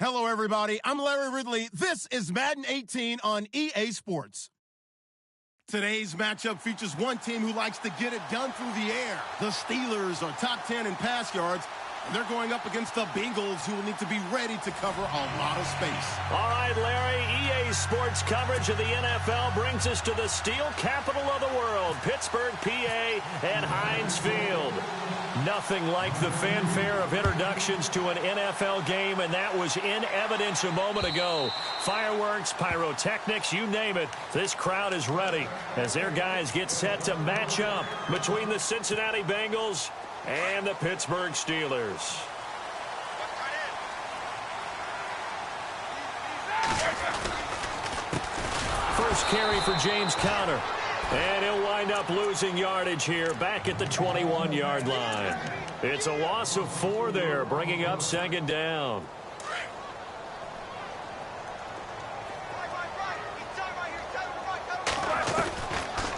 Hello, everybody. I'm Larry Ridley. This is Madden 18 on EA Sports. Today's matchup features one team who likes to get it done through the air. The Steelers are top 10 in pass yards, and they're going up against the Bengals, who will need to be ready to cover a lot of space. All right, Larry, EA Sports coverage of the NFL brings us to the steel capital of the world, Pittsburgh, PA, and Heinz Field. Nothing like the fanfare of introductions to an NFL game, and that was in evidence a moment ago. Fireworks, pyrotechnics, you name it. This crowd is ready as their guys get set to match up between the Cincinnati Bengals and the Pittsburgh Steelers. First carry for James Conner. And he'll wind up losing yardage here back at the 21-yard line. It's a loss of 4 there, bringing up second down.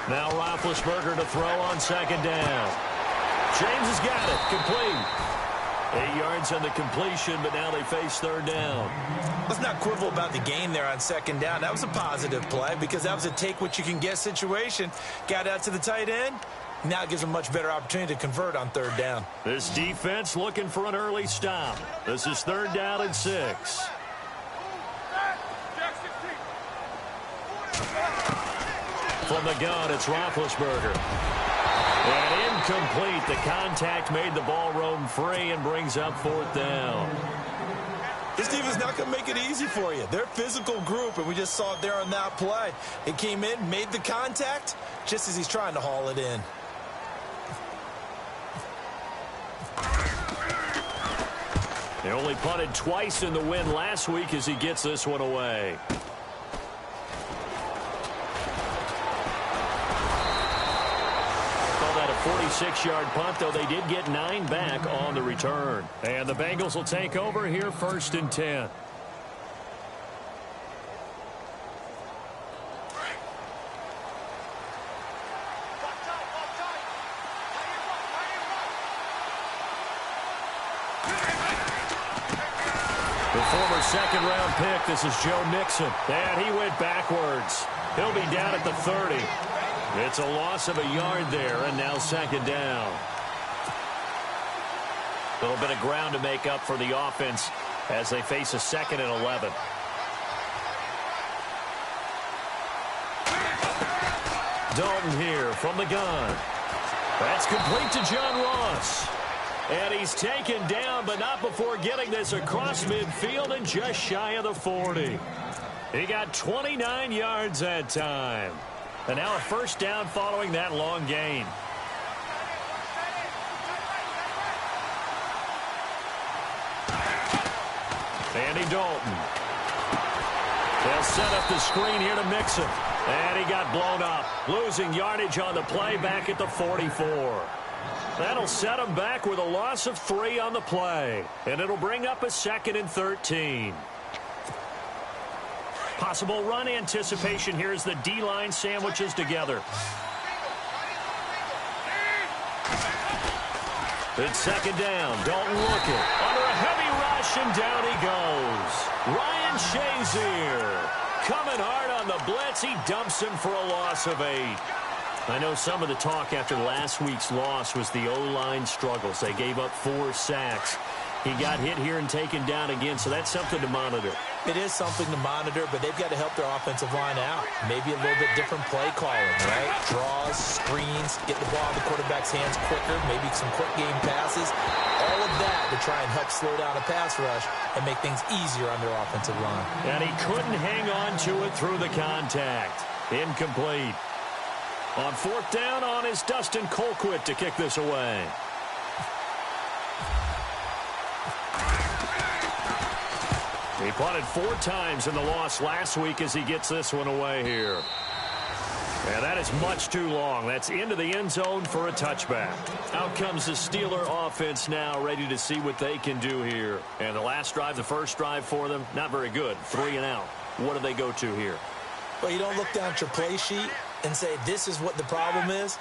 Now Roethlisberger to throw on second down. James has got it, complete. 8 yards on the completion, but now they face third down. Let's not quibble about the gain there on second down. That was a positive play because that was a take-what-you-can-get situation. Got out to the tight end. Now it gives them a much better opportunity to convert on third down. This defense looking for an early stop. This is third down and 6. From the gun, it's Roethlisberger. And incomplete. The contact made the ball roam free and brings up fourth down. This team is not going to make it easy for you. They're a physical group, and we just saw it there on that play. It came in, made the contact, just as he's trying to haul it in. They only punted twice in the win last week as he gets this one away. Call that a 46-yard punt, though they did get 9 back on the return. And the Bengals will take over here first and 10. The former second-round pick, this is Joe Mixon. And he went backwards. He'll be down at the 30. It's a loss of a yard there, and now second down. A little bit of ground to make up for the offense as they face a 2nd and 11. Dalton here from the gun. That's complete to John Ross. And he's taken down, but not before getting this across midfield and just shy of the 40. He got 29 yards that time. And now a first down following that long gain. Andy Dalton. They'll set up the screen here to Mixon. And he got blown up, losing yardage on the play back at the 44. That'll set him back with a loss of 3 on the play. And it'll bring up a 2nd and 13. Possible run anticipation here as the D-line sandwiches together. It's second down. Dalton looking. Under a heavy rush, and down he goes. Ryan Shazier coming hard on the blitz. He dumps him for a loss of 8. I know some of the talk after last week's loss was the O-line struggles. They gave up 4 sacks. He got hit here and taken down again, so that's something to monitor. It is something to monitor, but they've got to help their offensive line out. Maybe a little bit different play calling, right? Draws, screens, get the ball in the quarterback's hands quicker, maybe some quick game passes. All of that to try and help slow down a pass rush and make things easier on their offensive line. And he couldn't hang on to it through the contact. Incomplete. On fourth down on is Dustin Colquitt to kick this away. He punted 4 times in the loss last week as he gets this one away here. And that is much too long. That's into the end zone for a touchback. Out comes the Steeler offense now, ready to see what they can do here. And the last drive, the first drive for them, not very good. 3 and out. What do they go to here? Well, you don't look down at your play sheet and say, this is what the problem is.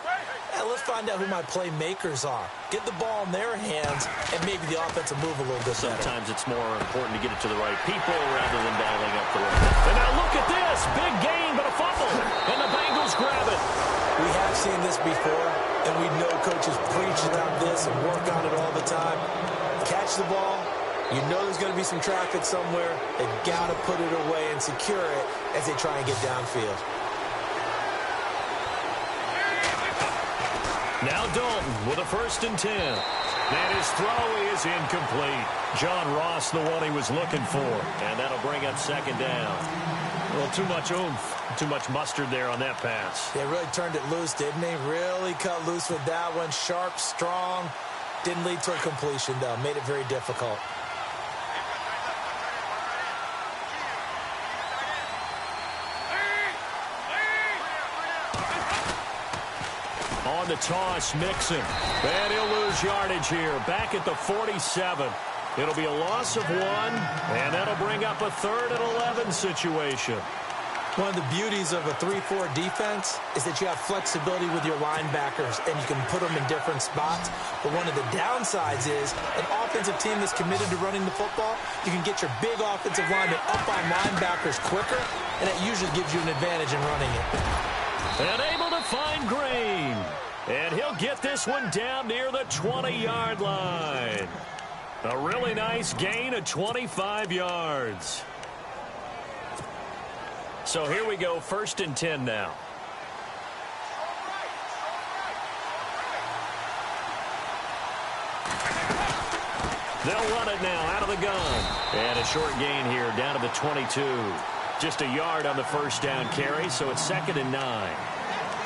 Let's find out who my playmakers are. Get the ball in their hands, and maybe the offense will move a little bit better. Sometimes it's more important to get it to the right people rather than dialing up the right. And now look at this. Big gain, but a fumble. And the Bengals grab it. We have seen this before, and we know coaches preach about this and work on it all the time. Catch the ball. You know there's going to be some traffic somewhere. They've got to put it away and secure it as they try and get downfield. Now Dalton with a 1st and 10. And his throw is incomplete. John Ross, the one he was looking for. And that'll bring up 2nd down. Well, too much oomph, too much mustard there on that pass. They really turned it loose, didn't they? Really cut loose with that one. Sharp, strong. Didn't lead to a completion, though. Made it very difficult. On the toss, Mixon. And he'll lose yardage here. Back at the 47. It'll be a loss of 1, and that'll bring up a 3rd and 11 situation. One of the beauties of a 3-4 defense is that you have flexibility with your linebackers, and you can put them in different spots. But one of the downsides is an offensive team that's committed to running the football, you can get your big offensive linemen up on linebackers quicker, and that usually gives you an advantage in running it. And able to find Green. And he'll get this one down near the 20-yard line. A really nice gain of 25 yards. So here we go, 1st and 10 now. They'll run it now out of the gun. And a short gain here down to the 22. Just a yard on the 1st down carry, so it's 2nd and 9.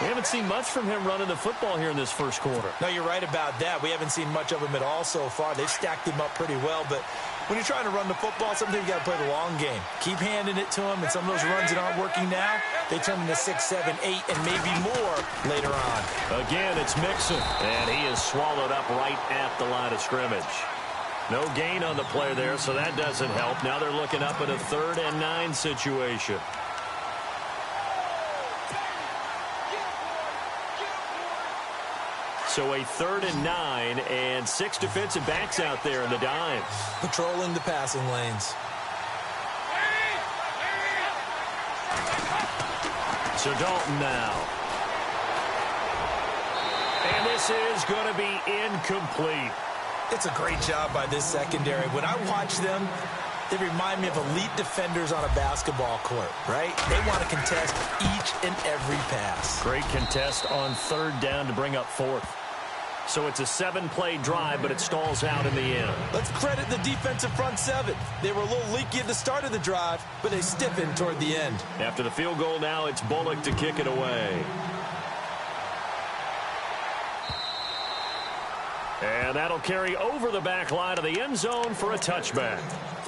We haven't seen much from him running the football here in this 1st quarter. No, you're right about that. We haven't seen much of him at all so far. They've stacked him up pretty well, but when you're trying to run the football, sometimes you got to play the long game. Keep handing it to him, and some of those runs that aren't working now, they turn into 6, 7, 8, and maybe more later on. Again, it's Mixon, and he is swallowed up right at the line of scrimmage. No gain on the play there, so that doesn't help. Now they're looking up at a 3rd and 9 situation. So a 3rd and 9, and 6 defensive backs out there in the dime. Patrolling the passing lanes. So Dalton now. And this is going to be incomplete. It's a great job by this secondary. When I watch them, they remind me of elite defenders on a basketball court, right? They want to contest each and every pass. Great contest on 3rd down to bring up 4th. So it's a 7-play drive, but it stalls out in the end. Let's credit the defensive front 7. They were a little leaky at the start of the drive, but they stiffened toward the end. After the field goal now, it's Bullock to kick it away. And that'll carry over the back line of the end zone for a touchback.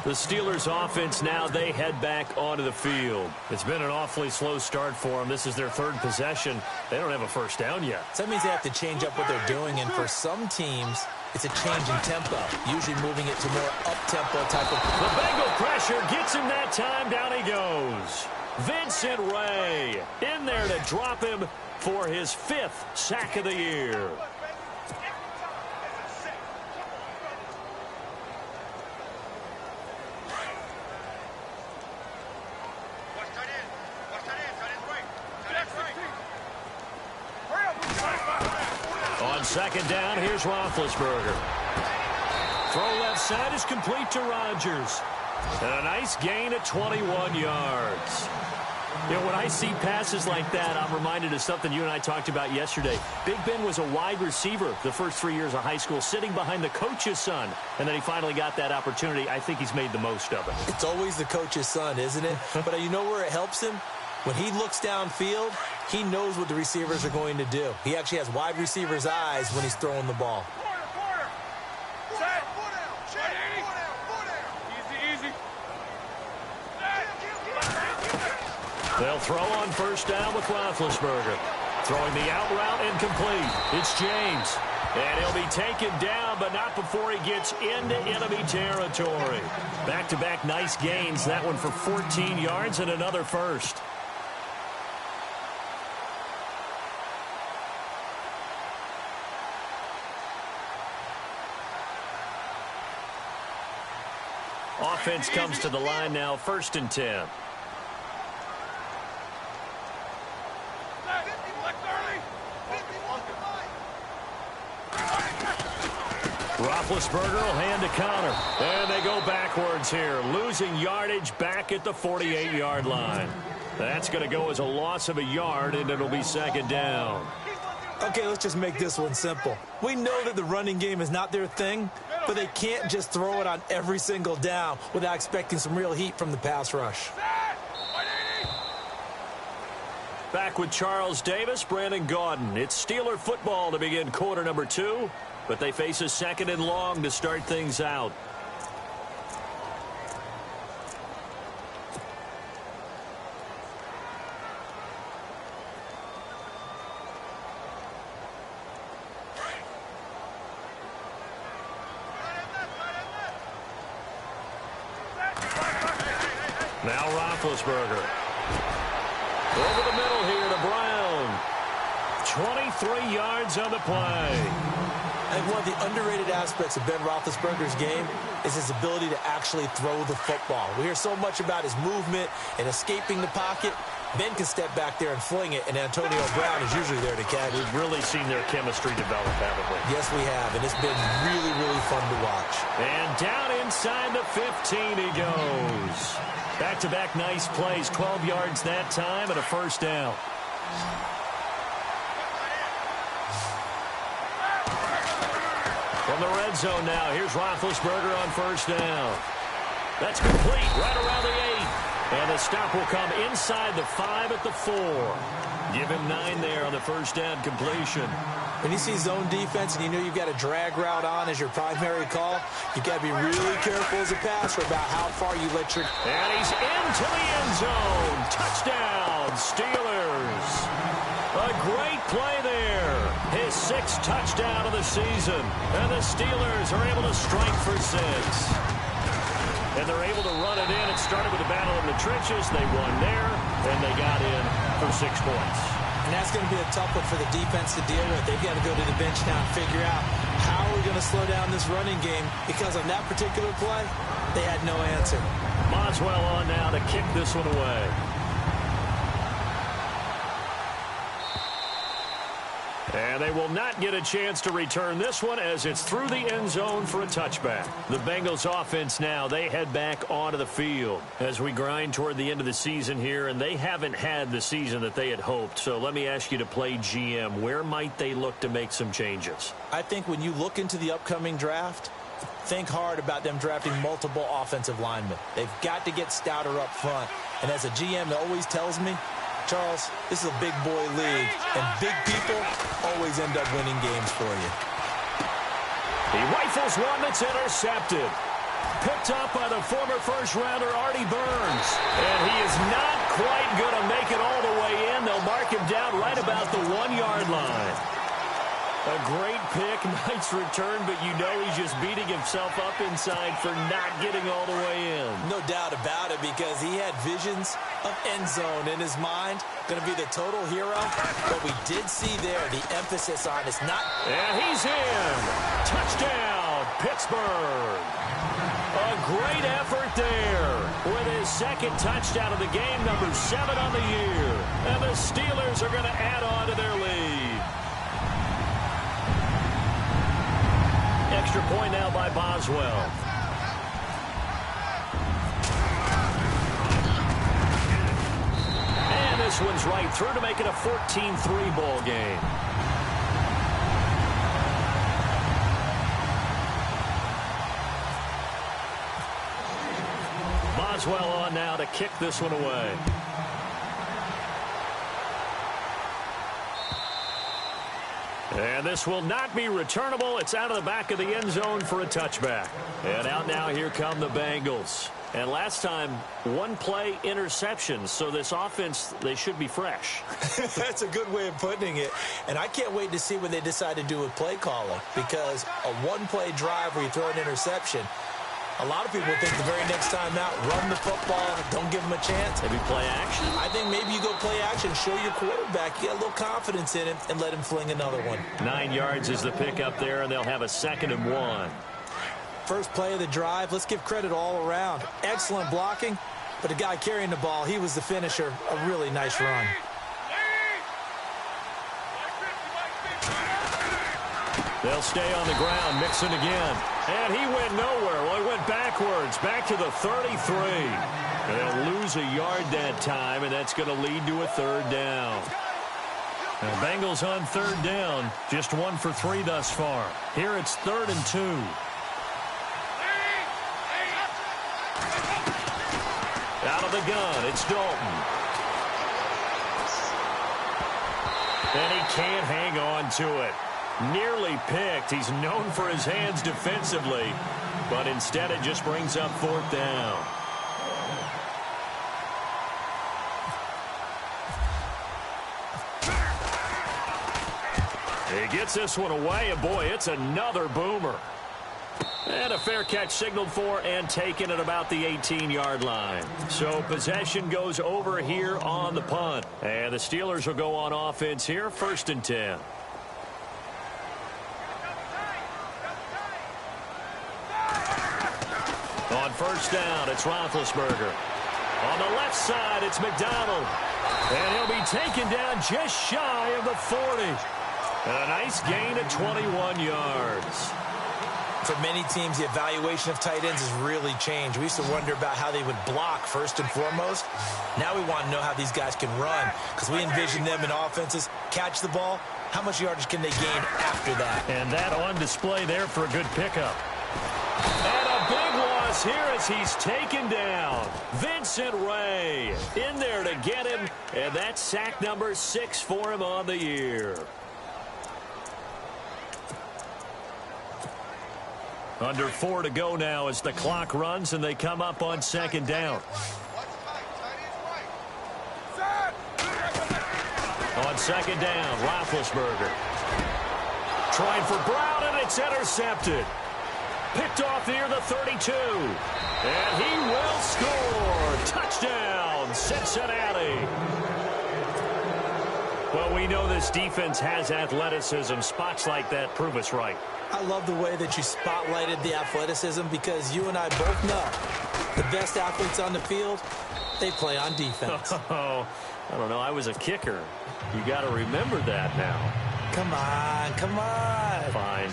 The Steelers offense now, they head back onto the field. It's been an awfully slow start for them. This is their 3rd possession. They don't have a 1st down yet. So that means they have to change up what they're doing, and for some teams, it's a change in tempo, usually moving it to more up-tempo type of... The Bengal pressure gets him that time. Down he goes. Vincent Ray in there to drop him for his 5th sack of the year. On 2nd down, here's Roethlisberger. Throw left side is complete to Rodgers. And a nice gain at 21 yards. You know, when I see passes like that, I'm reminded of something you and I talked about yesterday. Big Ben was a wide receiver the first 3 years of high school, sitting behind the coach's son. And then he finally got that opportunity. I think he's made the most of it. It's always the coach's son, isn't it? But you know where it helps him? When he looks downfield, he knows what the receivers are going to do. He actually has wide receivers' eyes when he's throwing the ball. They'll throw on 1st down with Roethlisberger. Throwing the out route incomplete. It's James. And he'll be taken down, but not before he gets into enemy territory. Back-to-back nice gains. That one for 14 yards and another 1st. Offense comes to the line now, 1st and 10. Roethlisberger will hand to counter. And they go backwards here, losing yardage back at the 48-yard line. That's going to go as a loss of a yard, and it'll be 2nd down. Okay, let's just make this one simple. We know that the running game is not their thing, but they can't just throw it on every single down without expecting some real heat from the pass rush. Back with Charles Davis, Brandon Gaudin. It's Steeler football to begin quarter number 2. But they face a 2nd and long to start things out. Now Roethlisberger. Over the middle here to Brown. 23 yards on the play. I think one of the underrated aspects of Ben Roethlisberger's game is his ability to actually throw the football. We hear so much about his movement and escaping the pocket. Ben can step back there and fling it, and Antonio Brown is usually there to catch. We've really seen their chemistry develop, haven't we? Yes, we have, and it's been really, really fun to watch. And down inside the 15 he goes. Back-to-back nice plays, 12 yards that time and a 1st down. From the red zone now, here's Roethlisberger on 1st down. That's complete, right around the 8. And the stop will come inside the 5 at the 4. Give him 9 there on the 1st down completion. When you see zone defense and you know you've got a drag route on as your primary call, you've got to be really careful as a passer about how far you let your... And he's into the end zone. Touchdown, Steelers. A great play there. His 6th touchdown of the season. And the Steelers are able to strike for 6. And they're able to run it in. It started with a battle in the trenches. They won there, and they got in for 6 points. And that's going to be a tough one for the defense to deal with. They've got to go to the bench now and figure out how are we going to slow down this running game, because on that particular play, they had no answer. Boswell on now to kick this one away. And they will not get a chance to return this one as it's through the end zone for a touchback. The Bengals offense now, they head back onto the field as we grind toward the end of the season here, and they haven't had the season that they had hoped. So let me ask you to play GM. Where might they look to make some changes? I think when you look into the upcoming draft, think hard about them drafting multiple offensive linemen. They've got to get stouter up front. And as a GM that always tells me, Charles, this is a big boy league, and big people always end up winning games for you. He rifles one that's intercepted. Picked up by the former first-rounder Artie Burns. And he is not quite going to make it all the way in. They'll mark him down right about the 1-yard line. A great pick, nice return, but you know he's just beating himself up inside for not getting all the way in. No doubt about it, because he had visions of end zone in his mind. Going to be the total hero. But we did see there the emphasis on it's not. And he's in. Touchdown, Pittsburgh. A great effort there with his 2nd touchdown of the game, number 7 on the year. And the Steelers are going to add on to their lead. Extra point now by Boswell. And this one's right through to make it a 14-3 ball game. Boswell on now to kick this one away. And this will not be returnable. It's out of the back of the end zone for a touchback. And out now, here come the Bengals. And last time, 1 play interception. So this offense, they should be fresh. That's a good way of putting it. And I can't wait to see what they decide to do with play calling. Because a 1-play drive where you throw an interception, a lot of people think the very next time out, run the football, don't give him a chance. Maybe play action? I think maybe you go play action, show your quarterback, get a little confidence in him, and let him fling another one. 9 yards is the pickup there, and they'll have a 2nd and 1. First play of the drive, let's give credit all around. Excellent blocking, but the guy carrying the ball, he was the finisher. A really nice run. They'll stay on the ground, mixing again. And he went nowhere. Well, he went backwards, back to the 33. And they'll lose a yard that time, and that's going to lead to a third down. Now, Bengals on third down, just 1 for 3 thus far. Here it's 3rd and 2. Out of the gun, it's Dalton. And he can't hang on to it. Nearly picked. He's known for his hands defensively, but instead it just brings up 4th down. He gets this one away, and boy, it's another boomer. And a fair catch signaled for and taken at about the 18-yard line. So possession goes over here on the punt. And the Steelers will go on offense here, 1st and 10. On 1st down, it's Roethlisberger. On the left side, it's McDonald. And he'll be taken down just shy of the 40. And a nice gain of 21 yards. For many teams, the evaluation of tight ends has really changed. We used to wonder about how they would block first and foremost. Now we want to know how these guys can run, because we envision them in offenses catch the ball. How much yardage can they gain after that? And that on display there for a good pickup. And a big loss here as he's taken down. Vincent Ray in there to get him, and that's sack number 6 for him on the year. Under 4 to go now as the clock runs and they come up on 2nd down. On 2nd down, Roethlisberger. Trying for Brown, and it's intercepted. Picked off near the 32. And he will score. Touchdown, Cincinnati. Well, we know this defense has athleticism. Spots like that prove us right. I love the way that you spotlighted the athleticism, because you and I both know the best athletes on the field, they play on defense. Oh, I don't know. I was a kicker. You got to remember that now. Come on, come on. Fine.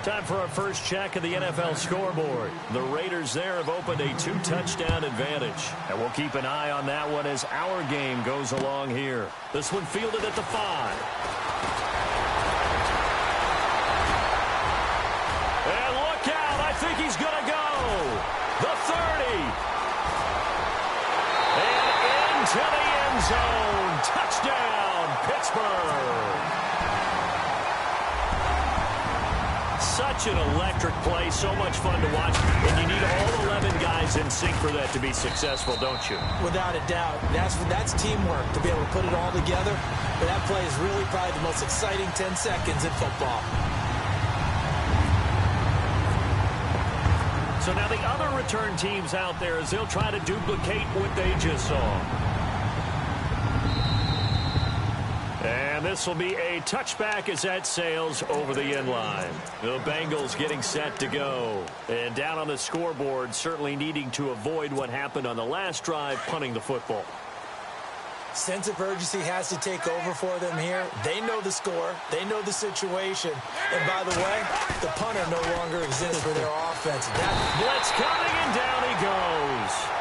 Time for our first check of the NFL scoreboard. The Raiders there have opened a 2-touchdown advantage. And we'll keep an eye on that one as our game goes along here. This one fielded at the 5. And look out. I think he's going to go. The 30. And into the end zone. Touchdown, Pittsburgh. Such an electric play, so much fun to watch, and you need all 11 guys in sync for that to be successful, don't you? Without a doubt. That's teamwork, to be able to put it all together. But that play is really probably the most exciting 10 seconds in football. So now the other return teams out there, as they'll try to duplicate what they just saw. And this will be a touchback as that sails over the end line. The Bengals getting set to go. And down on the scoreboard, certainly needing to avoid what happened on the last drive, punting the football. Sense of urgency has to take over for them here. They know the score. They know the situation. And by the way, the punter no longer exists for their offense. Blitz coming, and down he goes.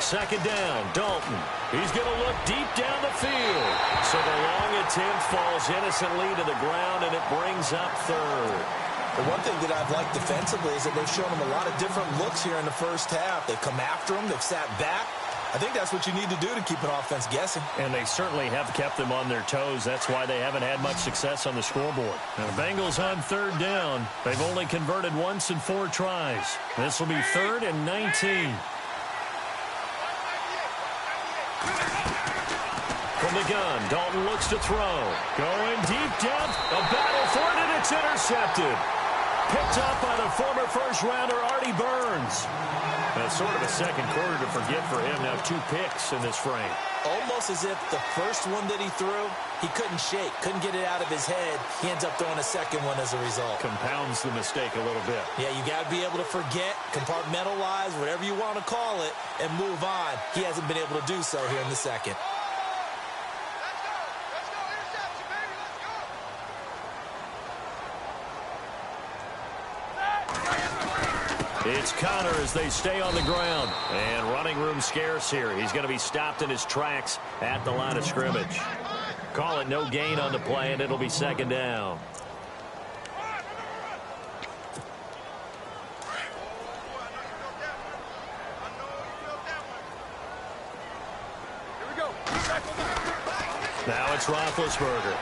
Second down, Dalton. He's going to look deep down the field. So the long attempt falls innocently to the ground, and it brings up 3rd. The one thing that I've liked defensively is that they've shown them a lot of different looks here in the first half. They've come after them. They've sat back. I think that's what you need to do to keep an offense guessing. And they certainly have kept them on their toes. That's why they haven't had much success on the scoreboard. Now, the Bengals on 3rd down. They've only converted once in 4 tries. This will be 3rd and 19. From the gun, Dalton looks to throw. Going deep depth, a battle for it, and it's intercepted. Picked up by the former first-rounder Artie Burns. That's sort of a second quarter to forget for him. Now 2 picks in this frame. Almost as if the first one that he threw, he couldn't shake, couldn't get it out of his head. He ends up throwing a second one as a result. Compounds the mistake a little bit. Yeah, you got to be able to forget, compartmentalize, whatever you want to call it, and move on. He hasn't been able to do so here in the second. It's Connor as they stay on the ground. And running room scarce here. He's going to be stopped in his tracks at the line of scrimmage. Call it no gain on the play, and it'll be second down. Now it's Roethlisberger.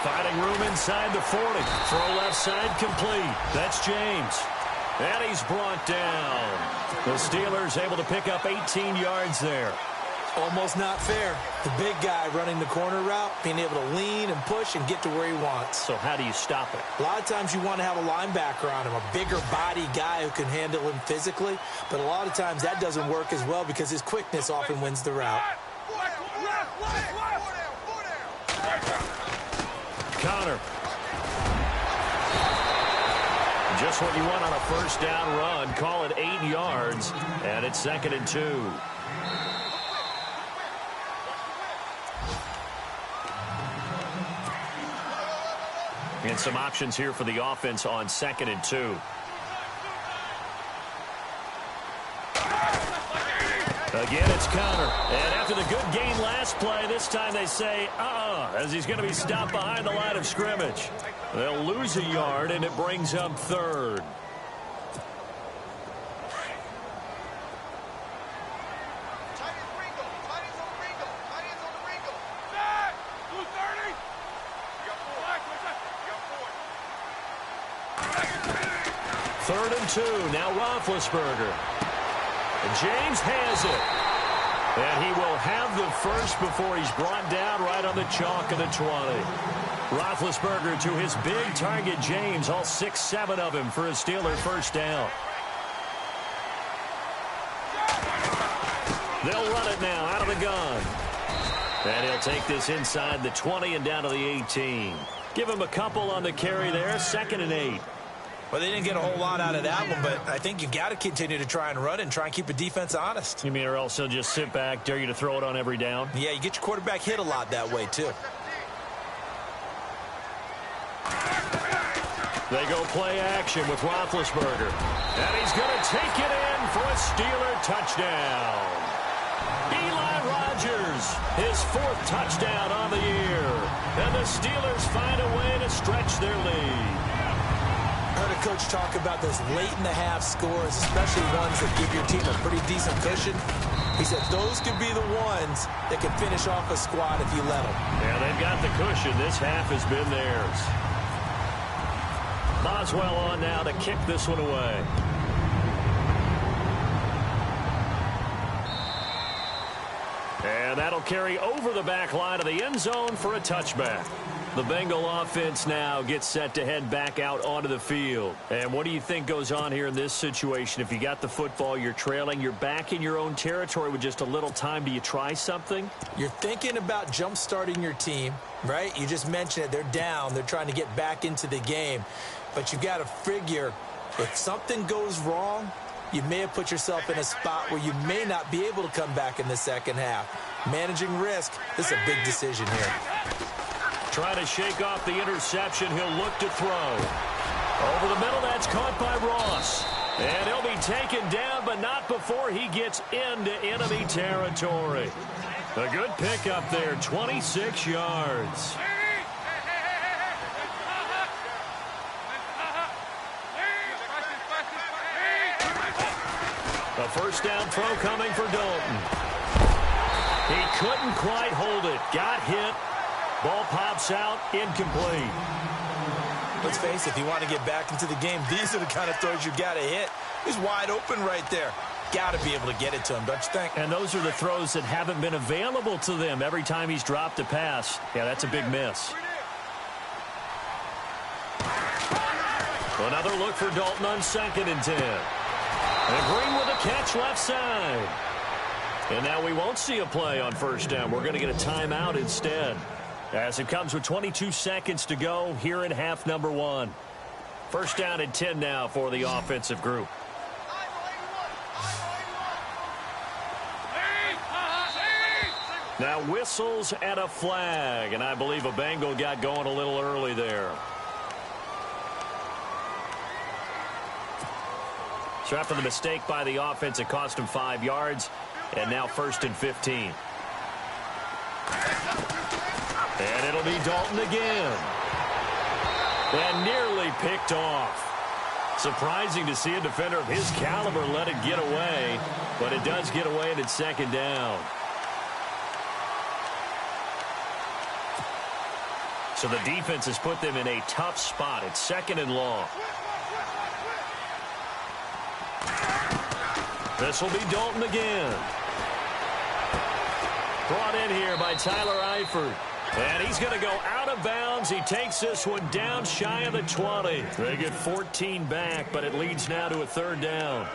Finding room inside the 40. Throw left side complete. That's James. And he's brought down. The Steelers able to pick up 18 yards there. Almost not fair. The big guy running the corner route, being able to lean and push and get to where he wants. So how do you stop it? A lot of times you want to have a linebacker on him, a bigger body guy who can handle him physically. But a lot of times that doesn't work as well because his quickness often wins the route. Connor. Just what you want on a first down run. Call it 8 yards, and it's 2nd and 2. And some options here for the offense on 2nd and 2. Again, it's Connor. And after the good gain last play, this time they say, as he's going to be stopped behind the line of scrimmage. They'll lose a yard, and it brings up 3rd. Third and 2. Now Roethlisberger. James has it. And he will have the first before he's brought down right on the chalk of the 20. Roethlisberger to his big target, James. All 6-7 of him for a Steeler first down. They'll run it now out of the gun. And he'll take this inside the 20 and down to the 18. Give him a couple on the carry there. 2nd and 8. Well, they didn't get a whole lot out of that one, but I think you've got to continue to try and run and try and keep the defense honest. You mean or else he'll just sit back, dare you to throw it on every down? Yeah, you get your quarterback hit a lot that way, too. They go play action with Roethlisberger. And he's going to take it in for a Steeler touchdown. Eli Rogers, his 4th touchdown on the year. And the Steelers find a way to stretch their lead. I heard a coach talk about those late-in-the-half scores, especially ones that give your team a pretty decent cushion. He said those could be the ones that can finish off a squad if you let them. Yeah, they've got the cushion. This half has been theirs. Boswell on now to kick this one away. And that'll carry over the back line of the end zone for a touchback. The Bengal offense now gets set to head back out onto the field. And what do you think goes on here in this situation? If you got the football, you're trailing, you're back in your own territory with just a little time. Do you try something? You're thinking about jump-starting your team, right? You just mentioned it. They're down. They're trying to get back into the game. But you've got to figure if something goes wrong, you may have put yourself in a spot where you may not be able to come back in the second half. Managing risk, this is a big decision here. Trying to shake off the interception. He'll look to throw. Over the middle, that's caught by Ross. And he'll be taken down, but not before he gets into enemy territory. A good pickup there, 26 yards. A first down throw coming for Dalton. He couldn't quite hold it. Got hit. Ball pops out, incomplete. Let's face it, if you want to get back into the game, these are the kind of throws you got to hit. He's wide open right there. got to be able to get it to him, don't you think? And those are the throws that haven't been available to them every time he's dropped a pass. Yeah, that's a big miss. Another look for Dalton on 2nd and 10. And Green with a catch left side. And now we won't see a play on 1st down. We're going to get a timeout instead, as it comes with 22 seconds to go here in half number 1. 1st down and 10 now for the offensive group. Now whistles and a flag, and I believe a Bengal got going a little early there. So after the mistake by the offense, it cost him 5 yards, and now 1st and 15. And it'll be Dalton again. And nearly picked off. Surprising to see a defender of his caliber let it get away, but it does get away and it's 2nd down. So the defense has put them in a tough spot. It's 2nd and long. This will be Dalton again. Brought in here by Tyler Eifert. And he's going to go out of bounds. He takes this one down shy of the 20. They get 14 back, but it leads now to a 3rd down.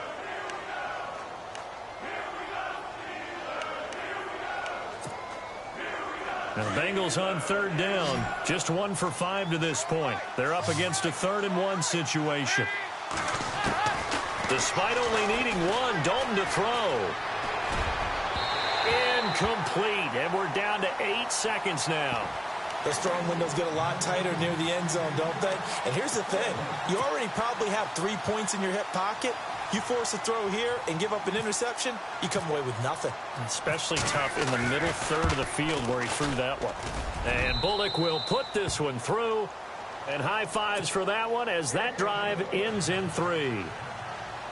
Now the Bengals on 3rd down. Just 1 for 5 to this point. They're up against a 3rd and 1 situation. Despite only needing 1, Dalton to throw. Incomplete, and we're down to 8 seconds now. Those throwing windows get a lot tighter near the end zone, don't they? And here's the thing. You already probably have 3 points in your hip pocket. You force a throw here and give up an interception, you come away with nothing. Especially tough in the middle third of the field where he threw that one. And Bullock will put this one through. And high fives for that one as that drive ends in 3.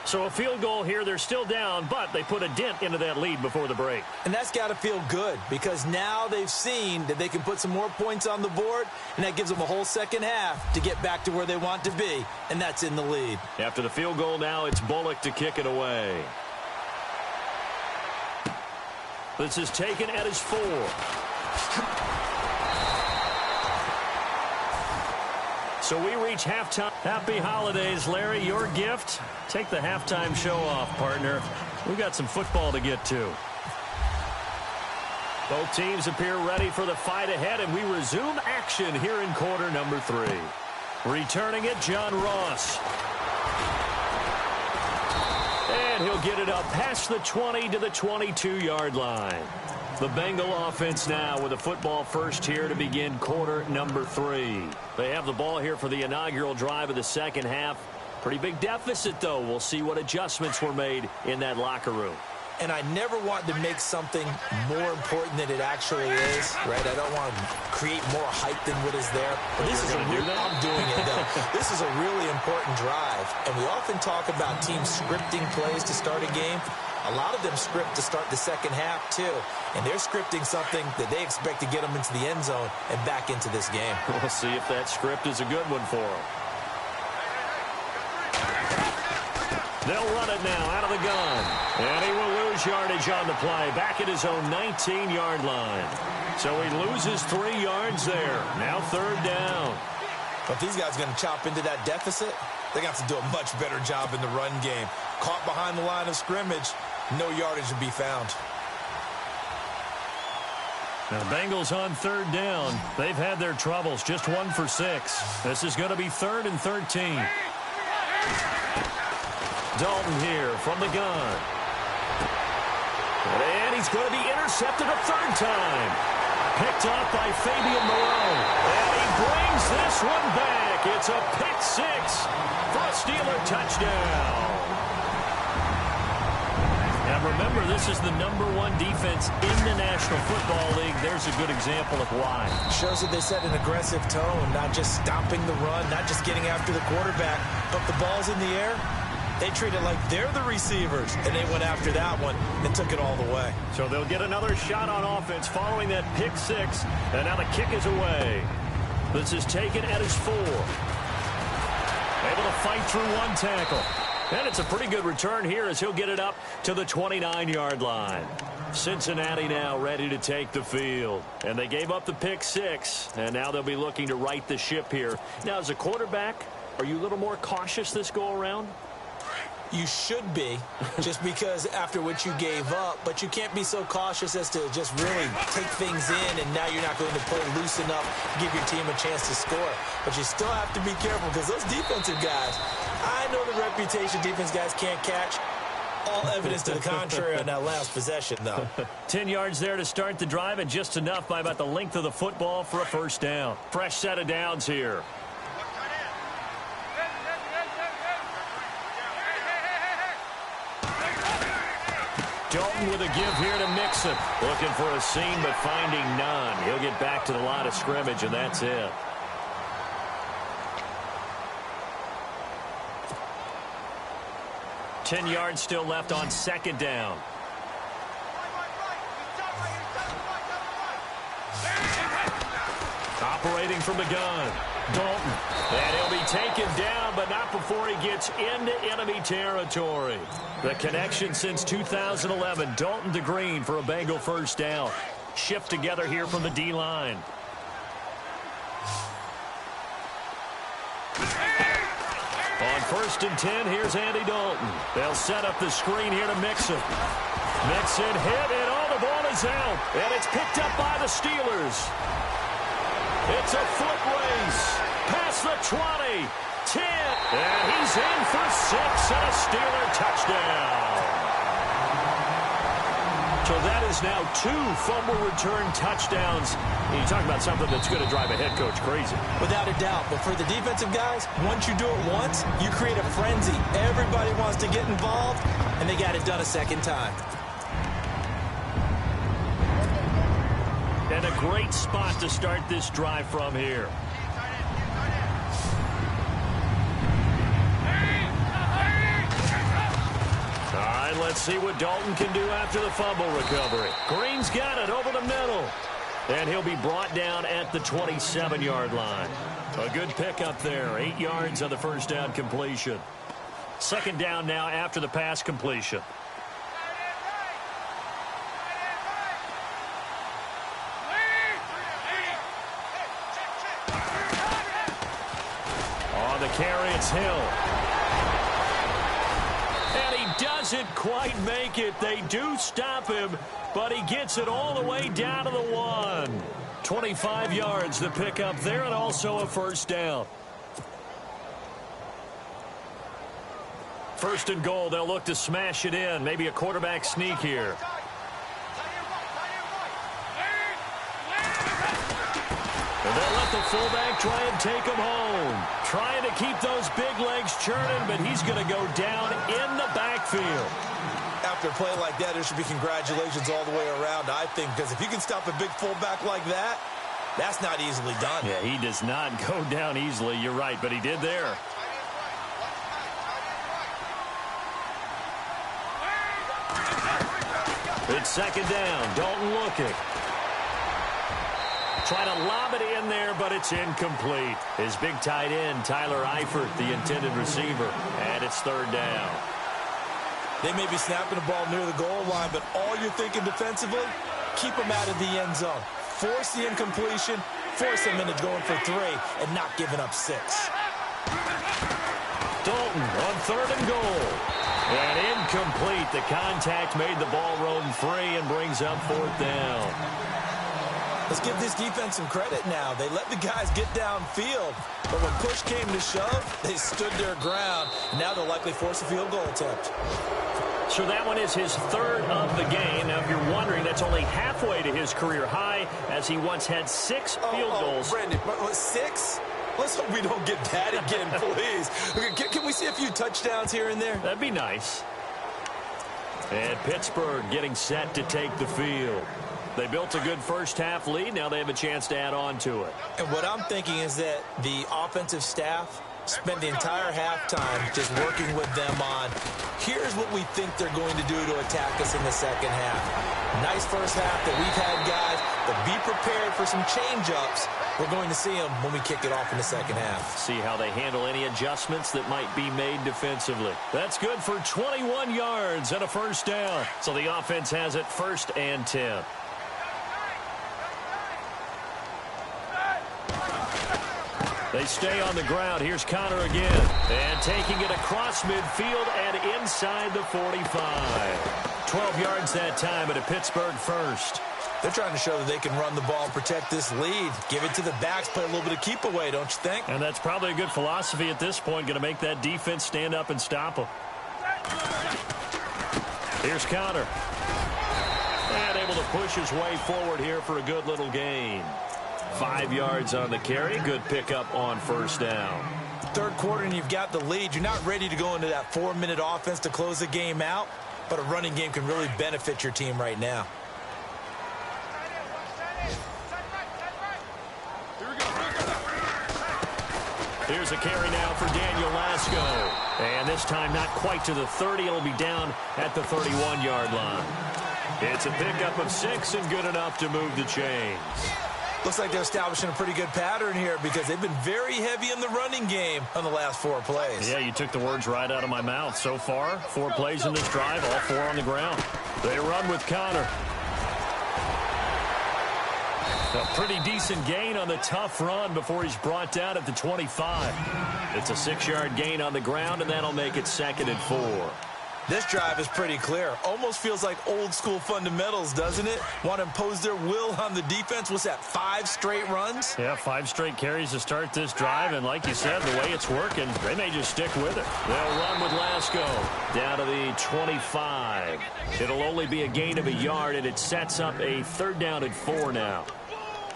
So a field goal here. They're still down, but they put a dent into that lead before the break. And that's got to feel good because now they've seen that they can put some more points on the board, and that gives them a whole 2nd half to get back to where they want to be, and that's in the lead. After the field goal now, it's Bullock to kick it away. This is taken at his 4. So we reach halftime. Happy holidays, Larry. Your gift? Take the halftime show off, partner. We've got some football to get to. Both teams appear ready for the fight ahead, and we resume action here in quarter number 3. Returning it, John Ross. And he'll get it up past the 20 to the 22-yard line. The Bengal offense now with a football first here to begin quarter number 3. They have the ball here for the inaugural drive of the 2nd half. Pretty big deficit, though. We'll see what adjustments were made in that locker room. And I never want to make something more important than it actually is, right? I don't want to create more hype than what is there. But this is I'm doing it, though. This is a really important drive. And we often talk about teams scripting plays to start a game. A lot of them script to start the 2nd half, too. And they're scripting something that they expect to get them into the end zone and back into this game. We'll see if that script is a good one for them. They'll run it now out of the gun. And he will lose yardage on the play. Back at his own 19-yard line. So he loses 3 yards there. Now 3rd down. But these guys are going to chop into that deficit. They got to do a much better job in the run game. Caught behind the line of scrimmage, no yardage to be found. Now the Bengals on 3rd down. They've had their troubles, just 1 for 6. This is going to be 3rd and 13. Dalton here from the gun. And he's going to be intercepted a 3rd time. Picked off by Fabian Moreau. And he brings this one back. It's a pick 6 for a Steeler touchdown. Now remember, this is the #1 defense in the National Football League. There's a good example of why. Shows that they set an aggressive tone, not just stopping the run, not just getting after the quarterback, but the ball's in the air. They treat it like they're the receivers, and they went after that one and took it all the way. So they'll get another shot on offense following that pick 6, and now the kick is away. This is taken at his 4. Able to fight through 1 tackle. And it's a pretty good return here as he'll get it up to the 29-yard line. Cincinnati now ready to take the field. And they gave up the pick 6, and now they'll be looking to right the ship here. Now, as a quarterback, are you a little more cautious this go-around? You should be, just because after what you gave up, but you can't be so cautious as to just really take things in, and now you're not going to play loose enough, give your team a chance to score. But you still have to be careful because those defensive guys, I know the reputation defense guys can't catch. All evidence to the contrary on that last possession, though. 10 yards there to start the drive, and just enough by about the length of the football for a first down. Fresh set of downs here. Dalton with a give here to Mixon. Looking for a seam, but finding none. He'll get back to the line of scrimmage, and that's it. Ten yards still left on second down. Operating from the gun. Dalton. And he'll be taken down, but not before he gets into enemy territory. The connection since 2011. Dalton to Green for a Bengal first down. Shift together here from the D-line. On 1st and 10, here's Andy Dalton. They'll set up the screen here to Mixon. Mixon hit, and all the ball is out. And it's picked up by the Steelers. It's a foot race. Past the 20, 10, and he's in for 6 and a Steeler touchdown. So that is now 2 fumble return touchdowns. You talk about something that's going to drive a head coach crazy. Without a doubt. But for the defensive guys, once you do it once, you create a frenzy. Everybody wants to get involved, and they got it done a second time. And a great spot to start this drive from here. All right, let's see what Dalton can do after the fumble recovery. Green's got it over the middle. And he'll be brought down at the 27-yard line. A good pickup there. 8 yards on the first down completion. Second down now after the pass completion. On the carry, it's Hill. And he doesn't quite make it. They do stop him, but he gets it all the way down to the 1. 25 yards, the pickup there, and also a first down. First and goal, they'll look to smash it in. Maybe a quarterback sneak here. And they'll let the fullback try and take him home. Trying to keep those big legs churning, but he's going to go down in the backfield. After a play like that, there should be congratulations all the way around, I think, because if you can stop a big fullback like that, that's not easily done. Yeah, he does not go down easily. You're right, but he did there. It's second down. Dalton looking. Trying to lob it in there, but it's incomplete. His big tight end, Tyler Eifert, the intended receiver. And it's third down. They may be snapping the ball near the goal line, but all you're thinking defensively, keep them out of the end zone. Force the incompletion, force them into going for 3, and not giving up 6. Dalton on third and goal. And incomplete. The contact made the ball roam free and brings up fourth down. Let's give this defense some credit now. They let the guys get downfield, but when push came to shove, they stood their ground. Now they'll likely force a field goal attempt. So that one is his third of the game. Now, if you're wondering, that's only halfway to his career high, as he once had 6 field goals. Brandon, 6? Let's hope we don't get that again, please. Can we see a few touchdowns here and there? That'd be nice. And Pittsburgh getting set to take the field. They built a good first-half lead. Now they have a chance to add on to it. And what I'm thinking is that the offensive staff spent the entire halftime just working with them on, here's what we think they're going to do to attack us in the second half. Nice first half that we've had, guys, but be prepared for some change-ups. We're going to see them when we kick it off in the second half. See how they handle any adjustments that might be made defensively. That's good for 21 yards and a first down. So the offense has it 1st and 10. They stay on the ground. Here's Connor again. And taking it across midfield and inside the 45. 12 yards that time, and a Pittsburgh first. They're trying to show that they can run the ball and protect this lead. Give it to the backs, play a little bit of keep away, don't you think? And that's probably a good philosophy at this point, going to make that defense stand up and stop them. Here's Connor. And able to push his way forward here for a good little gain. 5 yards on the carry. Good pickup on first down. Third quarter and you've got the lead. You're not ready to go into that 4-minute offense to close the game out, but a running game can really benefit your team right now. Here's a carry now for Daniel Lasco. And this time not quite to the 30. It'll be down at the 31-yard line. It's a pickup of 6 and good enough to move the chains. Looks like they're establishing a pretty good pattern here because they've been very heavy in the running game on the last 4 plays. Yeah, you took the words right out of my mouth. So far, 4 plays in this drive, all 4 on the ground. They run with Connor. A pretty decent gain on the tough run before he's brought down at the 25. It's a 6-yard gain on the ground, and that'll make it 2nd and 4. This drive is pretty clear. Almost feels like old school fundamentals, doesn't it? Want to impose their will on the defense. What's that, 5 straight runs? Yeah, 5 straight carries to start this drive. And like you said, the way it's working, they may just stick with it. They'll run with Lasco down to the 25. It'll only be a gain of a yard, and it sets up a 3rd down and 4 now.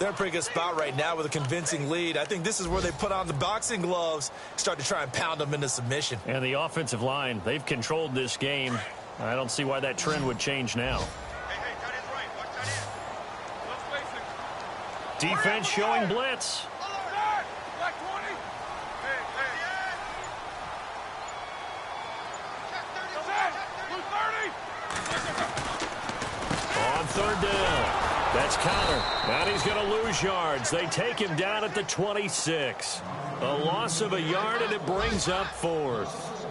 They're in a pretty good spot right now with a convincing lead. I think this is where they put on the boxing gloves, start to try and pound them into submission. And the offensive line, they've controlled this game. I don't see why that trend would change now. Defense showing blitz. On 3rd down. That's Connor. And he's going to lose yards. They take him down at the 26. A loss of a yard, and it brings up 4th.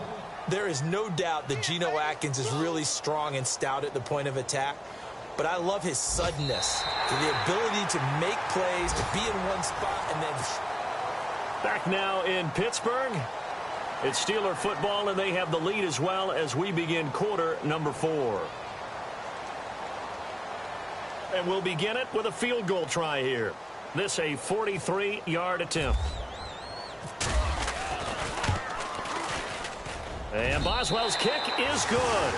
There is no doubt that Geno Atkins is really strong and stout at the point of attack. But I love his suddenness, the ability to make plays, to be in one spot, and then... Back now in Pittsburgh. It's Steeler football, and they have the lead as well as we begin quarter number 4. And we'll begin it with a field goal try here. This a 43-yard attempt. And Boswell's kick is good.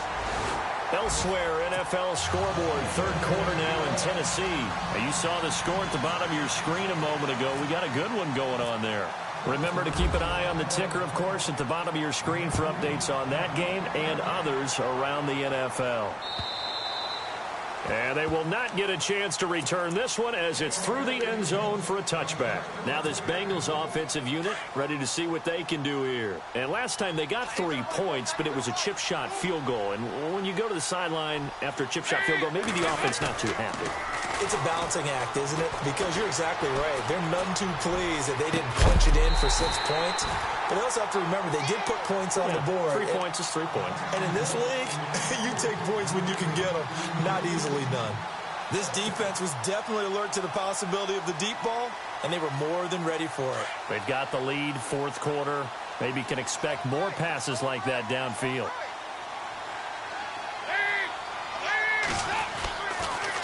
Elsewhere, NFL scoreboard, 3rd quarter now in Tennessee. Now, you saw the score at the bottom of your screen a moment ago. We got a good one going on there. Remember to keep an eye on the ticker, of course, at the bottom of your screen for updates on that game and others around the NFL. And they will not get a chance to return this one as it's through the end zone for a touchback. Now this Bengals offensive unit ready to see what they can do here. And last time they got 3 points, but it was a chip shot field goal. And when you go to the sideline after a chip shot field goal, maybe the offense not too happy. It's a balancing act, isn't it? Because you're exactly right. They're none too pleased that they didn't punch it in for 6 points. But they also have to remember they did put points on the board. 3 points is 3 points. And in this league, you take points when you can get them. Not easily done. This defense was definitely alert to the possibility of the deep ball, and they were more than ready for it. They've got the lead, 4th quarter. Maybe can expect more passes like that downfield.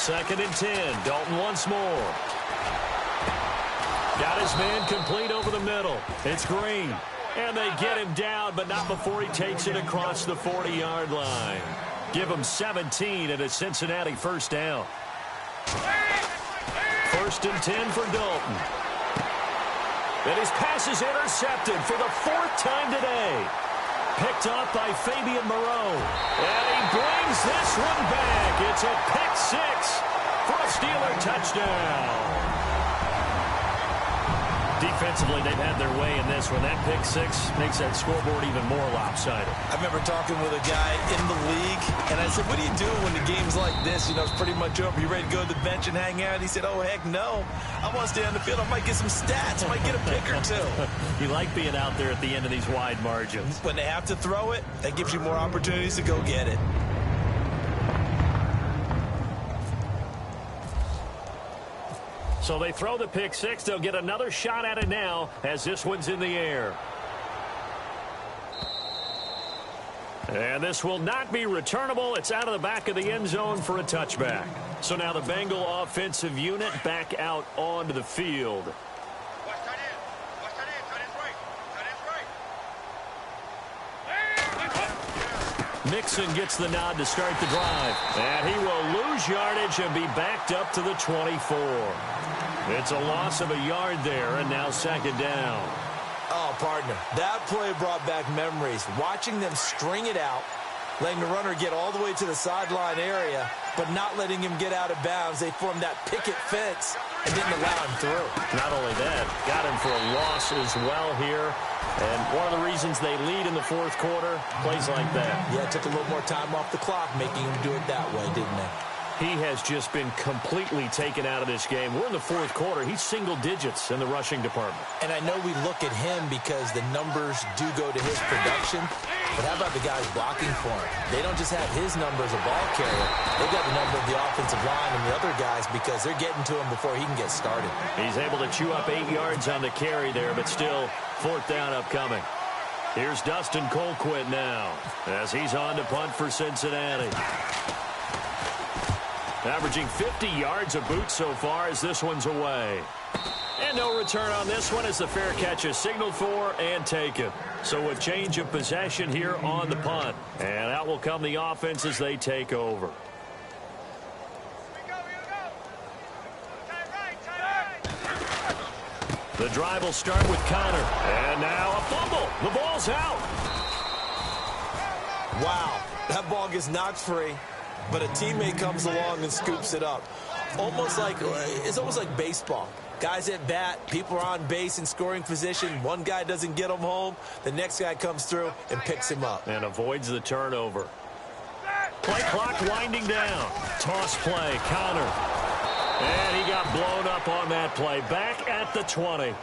2nd and 10. Dalton once more. Got his man complete over the middle. It's Green. And they get him down, but not before he takes it across the 40-yard line. Give him 17 and a Cincinnati 1st down. 1st and 10 for Dalton. And his pass is intercepted for the 4th time today. Picked up by Fabian Moreau. And he brings this one back. It's a pick 6 for a Steeler touchdown. Defensively, they've had their way in this one. That pick six makes that scoreboard even more lopsided. I remember talking with a guy in the league, and I said, what do you do when the game's like this? You know, it's pretty much over. You ready to go to the bench and hang out? He said, oh, heck no. I want to stay on the field. I might get some stats. I might get a pick or two. You like being out there at the end of these wide margins. When they have to throw it, that gives you more opportunities to go get it. So they throw the pick six. They'll get another shot at it now as this one's in the air. And this will not be returnable. It's out of the back of the end zone for a touchback. So now the Bengal offensive unit back out onto the field. Mixon gets the nod to start the drive. And he will lose yardage and be backed up to the 24. It's a loss of a yard there, and now second down. Oh, partner, that play brought back memories. Watching them string it out, letting the runner get all the way to the sideline area, but not letting him get out of bounds. They formed that picket fence and didn't allow him through. Not only that, got him for a loss as well here. And one of the reasons they lead in the fourth quarter, plays like that. Yeah, it took a little more time off the clock, making him do it that way, didn't it? He has just been completely taken out of this game. We're in the fourth quarter. He's single digits in the rushing department. And I know we look at him because the numbers do go to his production. But how about the guys blocking for him? They don't just have his number as a ball carrier. They've got the number of the offensive line and the other guys because they're getting to him before he can get started. He's able to chew up 8 yards on the carry there, but still fourth down upcoming. Here's Dustin Colquitt now as he's on to punt for Cincinnati. Averaging 50 yards a boot so far as this one's away. And no return on this one as the fair catch is signaled for and taken. So a change of possession here on the punt. And out will come the offense as they take over. The drive will start with Connor. And now a fumble. The ball's out. Wow, that ball gets knocked free. But a teammate comes along and scoops it up. It's almost like baseball. Guys at bat, people are on base in scoring position. One guy doesn't get him home. The next guy comes through and picks him up. And avoids the turnover. Play clock winding down. Toss play, Connor. And he got blown up on that play. Back at the 20.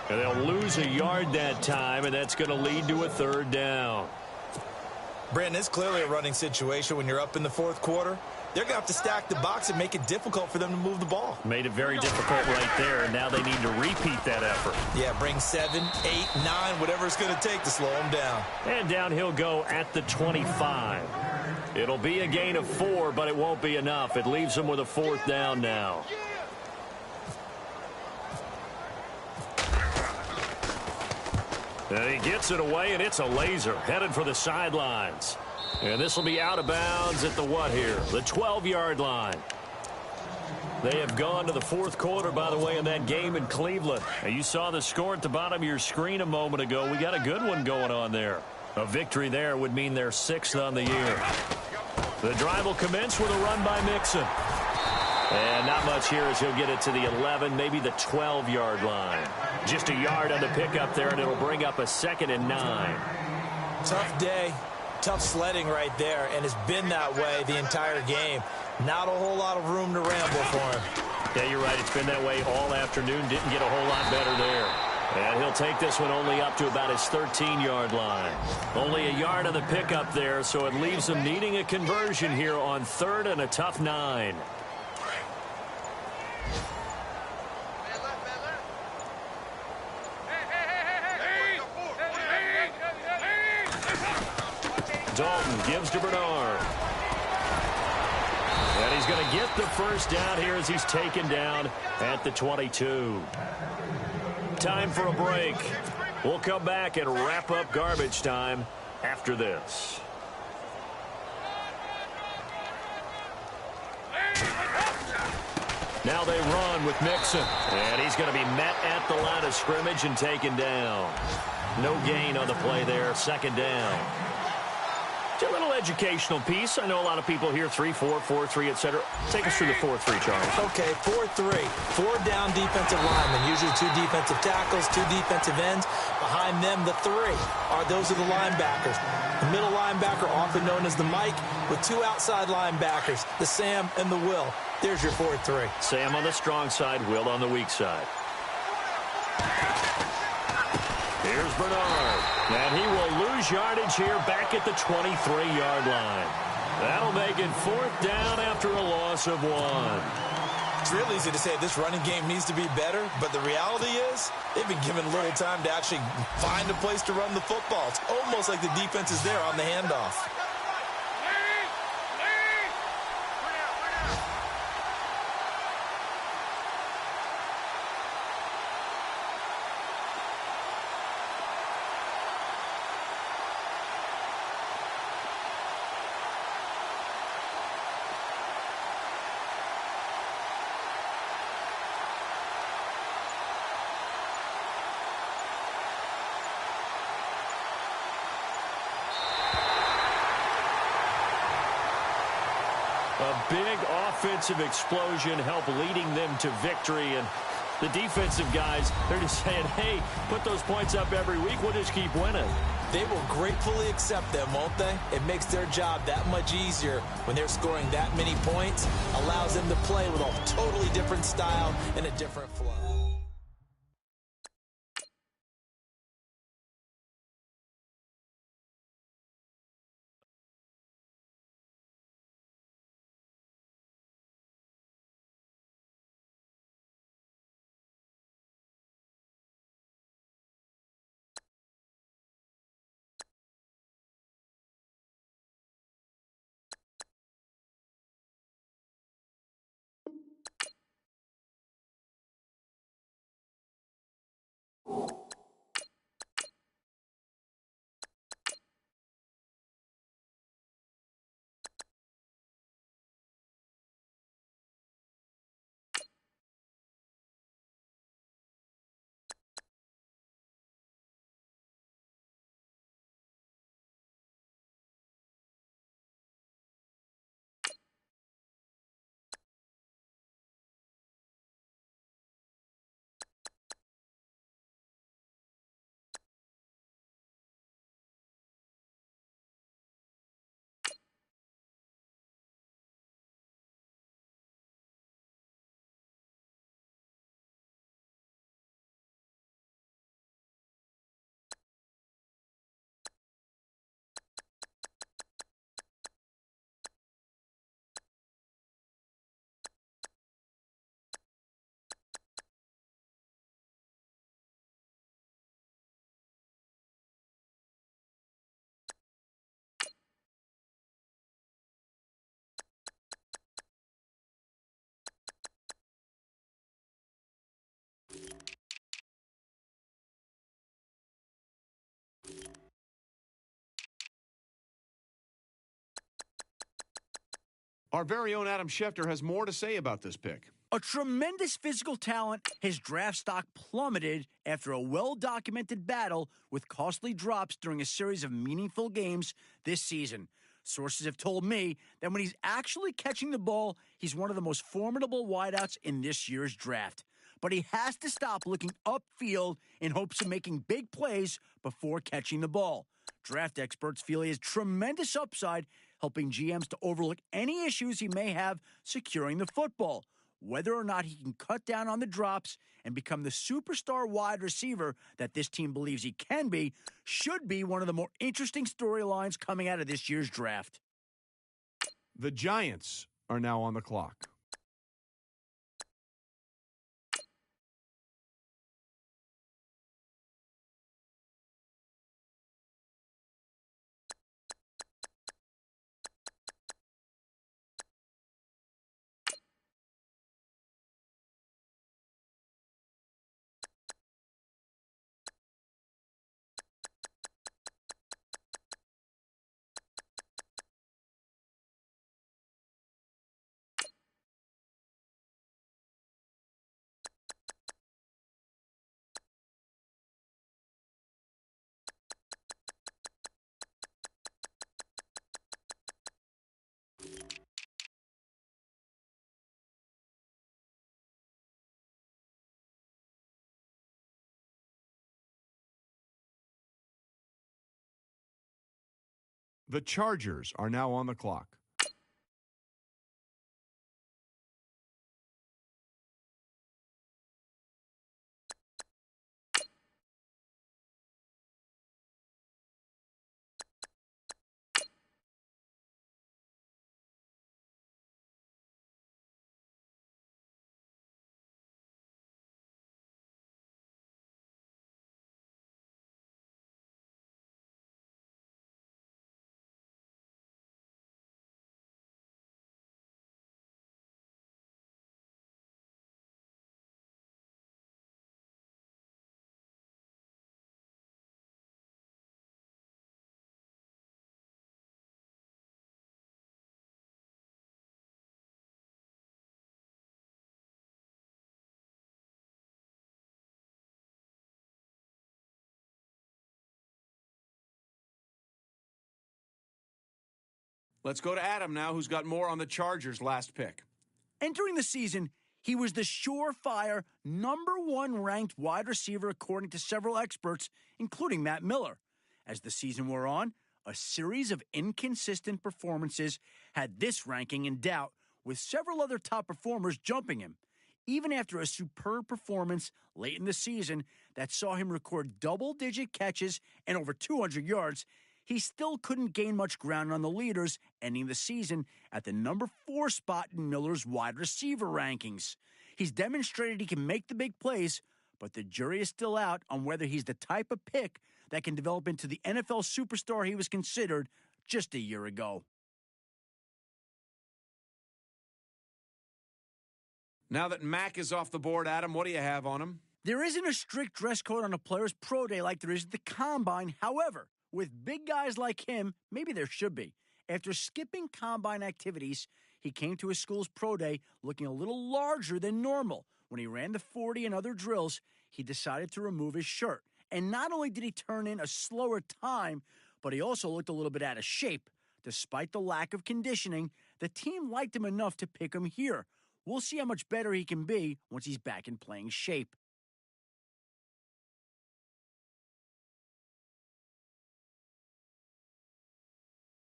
And they'll lose a yard that time, and that's going to lead to a third down. Brandon, it's clearly a running situation when you're up in the fourth quarter. They're going to have to stack the box and make it difficult for them to move the ball. Made it very difficult right there, and now they need to repeat that effort. Yeah, bring 7, 8, 9, whatever it's going to take to slow them down. And down he'll go at the 25. It'll be a gain of 4, but it won't be enough. It leaves them with a fourth down now. And he gets it away, and it's a laser headed for the sidelines. And this will be out of bounds at the what here? The 12-yard line. They have gone to the fourth quarter, by the way, in that game in Cleveland. And you saw the score at the bottom of your screen a moment ago. We got a good one going on there. A victory there would mean they're 6th on the year. The drive will commence with a run by Mixon. And not much here as he'll get it to the 11, maybe the 12-yard line. Just a yard on the pickup there, and it'll bring up a 2nd and 9. Tough day, tough sledding right there, and it's been that way the entire game. Not a whole lot of room to ramble for him. Yeah, you're right. It's been that way all afternoon. Didn't get a whole lot better there. And he'll take this one only up to about his 13-yard line. Only a yard on the pickup there, so it leaves him needing a conversion here on 3rd and a tough 9. Dalton gives to Bernard. And he's going to get the first down here as he's taken down at the 22. Time for a break. We'll come back and wrap up garbage time after this. Now they run with Mixon. And he's going to be met at the line of scrimmage and taken down. No gain on the play there. 2nd down. It's a little educational piece. I know a lot of people hear 3-4, 4-3, etc. Take us through the 4-3, Charles. Okay, 4-3. 4 down defensive linemen, usually 2 defensive tackles, 2 defensive ends. Behind them, the 3 those are the linebackers. The middle linebacker, often known as the Mike, with 2 outside linebackers, the Sam and the Will. There's your 4-3. Sam on the strong side, Will on the weak side. Here's Bernard, and he will lose yardage here back at the 23-yard line. That'll make it 4th down after a loss of 1. It's real easy to say this running game needs to be better, but the reality is they've been given little time to actually find a place to run the football. It's almost like the defense is there on the handoff. A big offensive explosion helped leading them to victory. And the defensive guys, they're just saying, hey, put those points up every week. We'll just keep winning. They will gratefully accept them, won't they? It makes their job that much easier when they're scoring that many points. Allows them to play with a totally different style and a different flow. Our very own Adam Schefter has more to say about this pick. A tremendous physical talent, his draft stock plummeted after a well-documented battle with costly drops during a series of meaningful games this season. Sources have told me that when he's actually catching the ball, he's one of the most formidable wideouts in this year's draft. But he has to stop looking upfield in hopes of making big plays before catching the ball. Draft experts feel he has tremendous upside, helping GMs to overlook any issues he may have securing the football. Whether or not he can cut down on the drops and become the superstar wide receiver that this team believes he can be should be one of the more interesting storylines coming out of this year's draft. The Giants are now on the clock. The Chargers are now on the clock. Let's go to Adam now, who's got more on the Chargers' last pick. Entering the season, he was the surefire #1 ranked wide receiver according to several experts, including Matt Miller. As the season wore on, a series of inconsistent performances had this ranking in doubt, with several other top performers jumping him. Even after a superb performance late in the season that saw him record double-digit catches and over 200 yards, he still couldn't gain much ground on the leaders, ending the season at the #4 spot in Miller's wide receiver rankings. He's demonstrated he can make the big plays, but the jury is still out on whether he's the type of pick that can develop into the NFL superstar he was considered just a year ago. Now that Mack is off the board, Adam, what do you have on him? There isn't a strict dress code on a player's pro day like there is at the combine. However, with big guys like him, maybe there should be. After skipping combine activities, he came to his school's pro day looking a little larger than normal. When he ran the 40 and other drills, he decided to remove his shirt. And not only did he turn in a slower time, but he also looked a little bit out of shape. Despite the lack of conditioning, the team liked him enough to pick him here. We'll see how much better he can be once he's back in playing shape.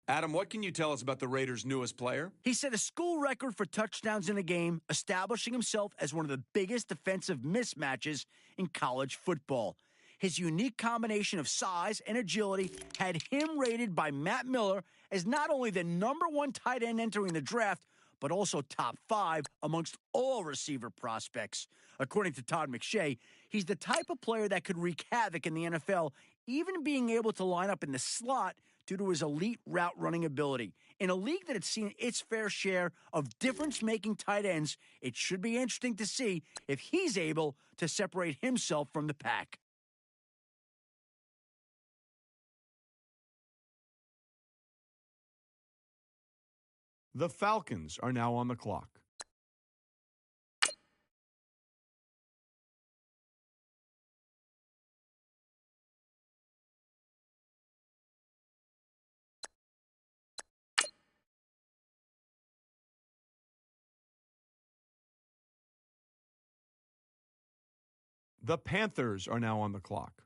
Adam, what can you tell us about the Raiders' newest player? He set a school record for touchdowns in a game, establishing himself as one of the biggest defensive mismatches in college football. His unique combination of size and agility had him rated by Matt Miller as not only the #1 tight end entering the draft, but also top 5 amongst all receiver prospects. According to Todd McShay, he's the type of player that could wreak havoc in the NFL, even being able to line up in the slot due to his elite route running ability. In a league that has seen its fair share of difference-making tight ends, it should be interesting to see if he's able to separate himself from the pack. The Falcons are now on the clock. The Panthers are now on the clock.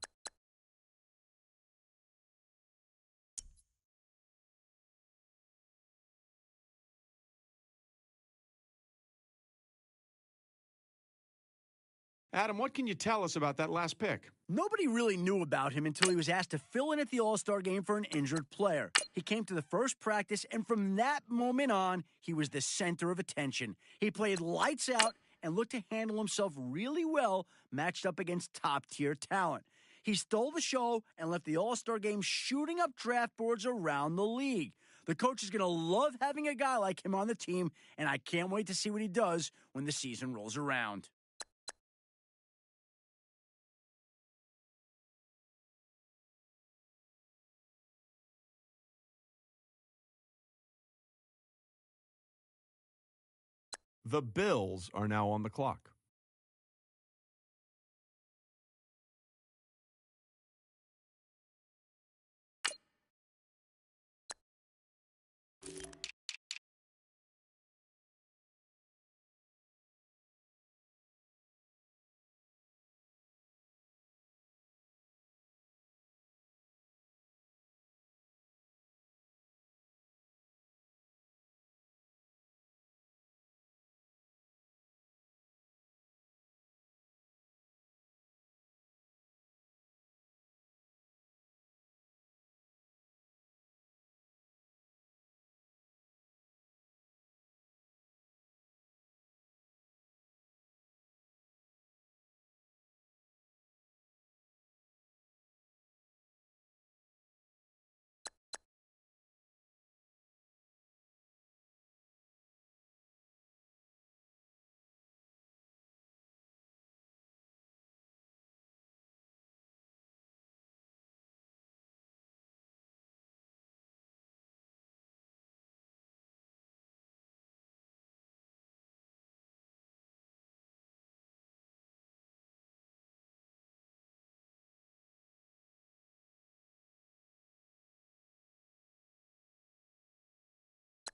Adam, what can you tell us about that last pick? Nobody really knew about him until he was asked to fill in at the All-Star game for an injured player. He came to the first practice, and from that moment on, he was the center of attention. He played lights out and looked to handle himself really well, matched up against top-tier talent. He stole the show and left the All-Star game shooting up draft boards around the league. The coach is going to love having a guy like him on the team, and I can't wait to see what he does when the season rolls around. The Bills are now on the clock.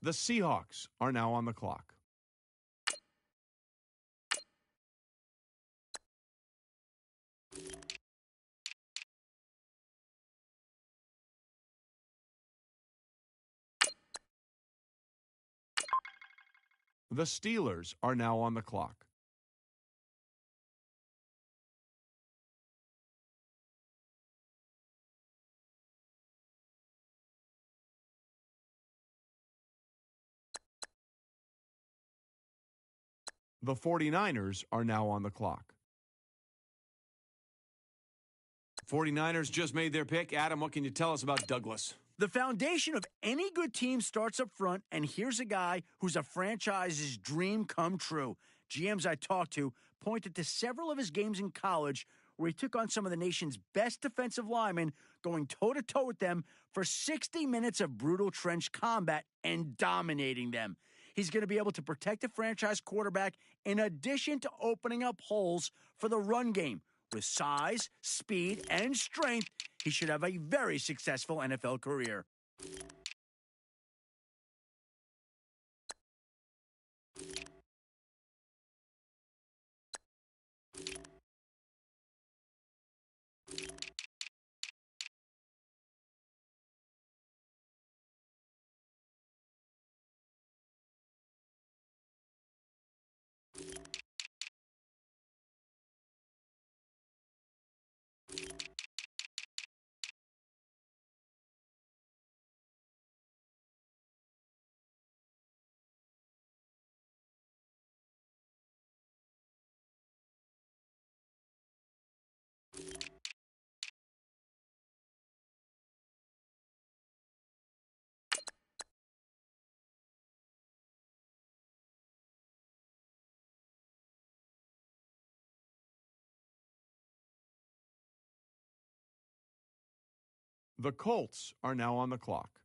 The Seahawks are now on the clock. The Steelers are now on the clock. The 49ers are now on the clock. 49ers just made their pick. Adam, what can you tell us about Douglas? The foundation of any good team starts up front, and here's a guy who's a franchise's dream come true. GMs I talked to pointed to several of his games in college where he took on some of the nation's best defensive linemen, going toe-to-toe with them for 60 minutes of brutal trench combat and dominating them. He's going to be able to protect the franchise quarterback in addition to opening up holes for the run game. With size, speed, and strength, he should have a very successful NFL career. The Colts are now on the clock.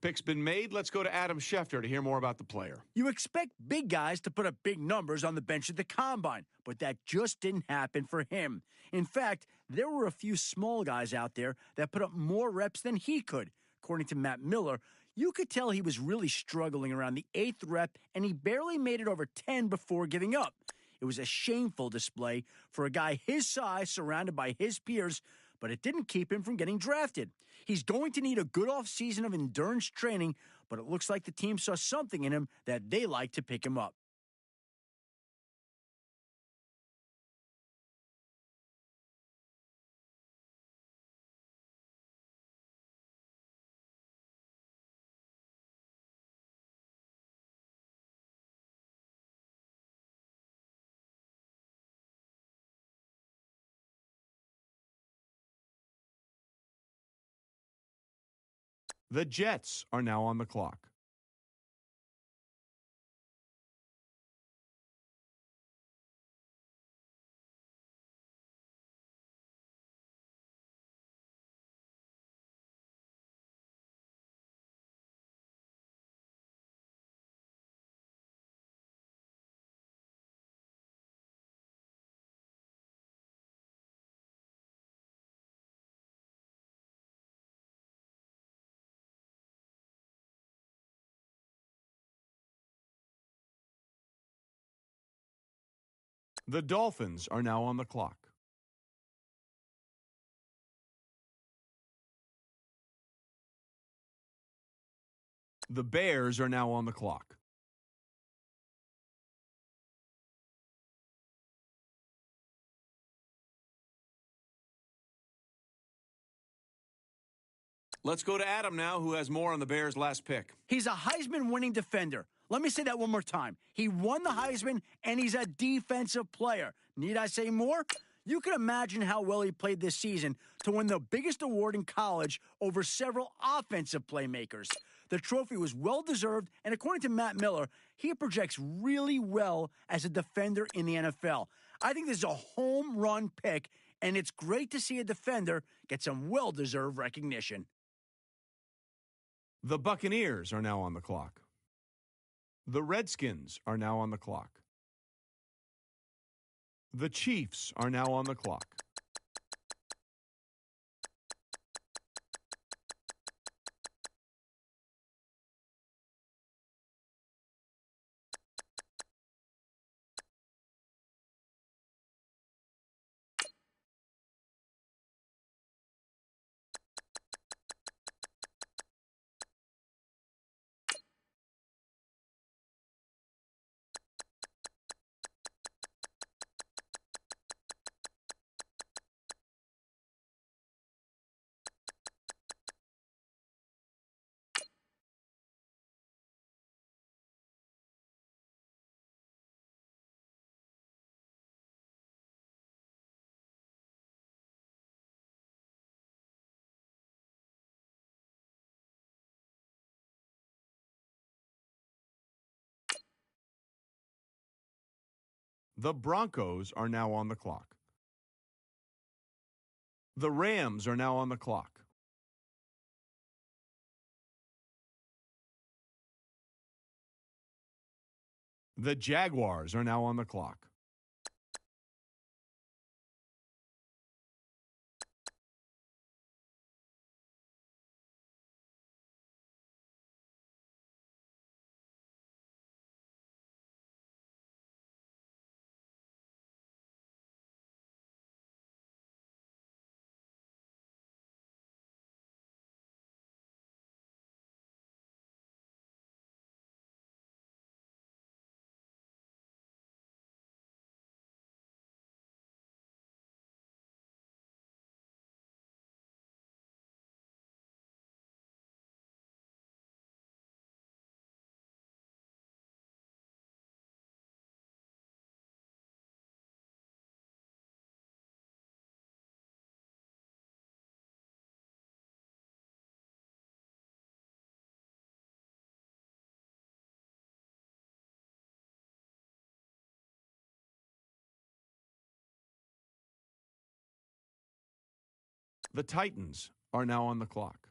Pick's been made. Let's go to Adam Schefter to hear more about the player. You expect big guys to put up big numbers on the bench at the combine, but that just didn't happen for him. In fact, there were a few small guys out there that put up more reps than he could. According to Matt Miller, you could tell he was really struggling around the 8th rep, and he barely made it over 10 before giving up. It was a shameful display for a guy his size surrounded by his peers, but it didn't keep him from getting drafted. He's going to need a good offseason of endurance training, but it looks like the team saw something in him that they like to pick him up. The Jets are now on the clock. The Dolphins are now on the clock. The Bears are now on the clock. Let's go to Adam now, who has more on the Bears' last pick. He's a Heisman-winning defender. Let me say that one more time. He won the Heisman, and he's a defensive player. Need I say more? You can imagine how well he played this season to win the biggest award in college over several offensive playmakers. The trophy was well-deserved, and according to Matt Miller, he projects really well as a defender in the NFL. I think this is a home run pick, and it's great to see a defender get some well-deserved recognition. The Buccaneers are now on the clock. The Redskins are now on the clock. The Chiefs are now on the clock. The Broncos are now on the clock. The Rams are now on the clock. The Jaguars are now on the clock. The Titans are now on the clock.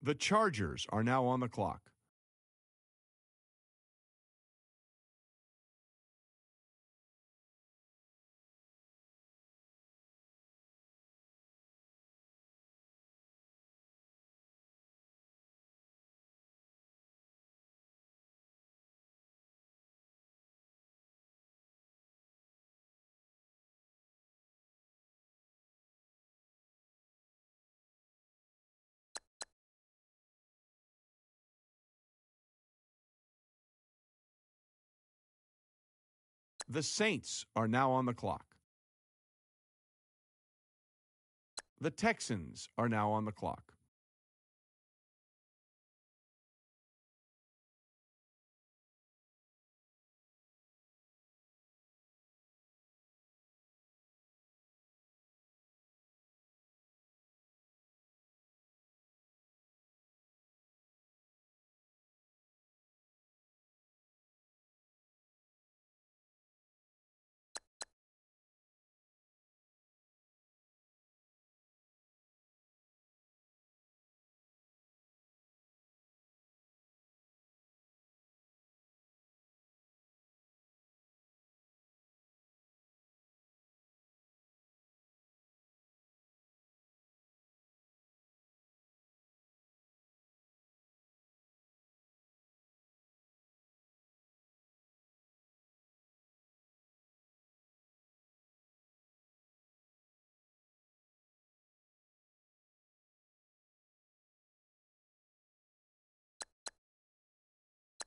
The Chargers are now on the clock. The Saints are now on the clock. The Texans are now on the clock.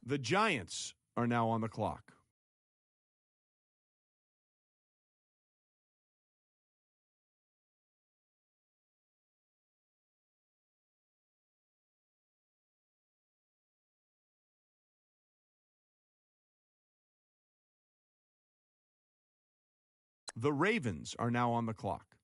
The Giants are now on the clock. The Ravens are now on the clock.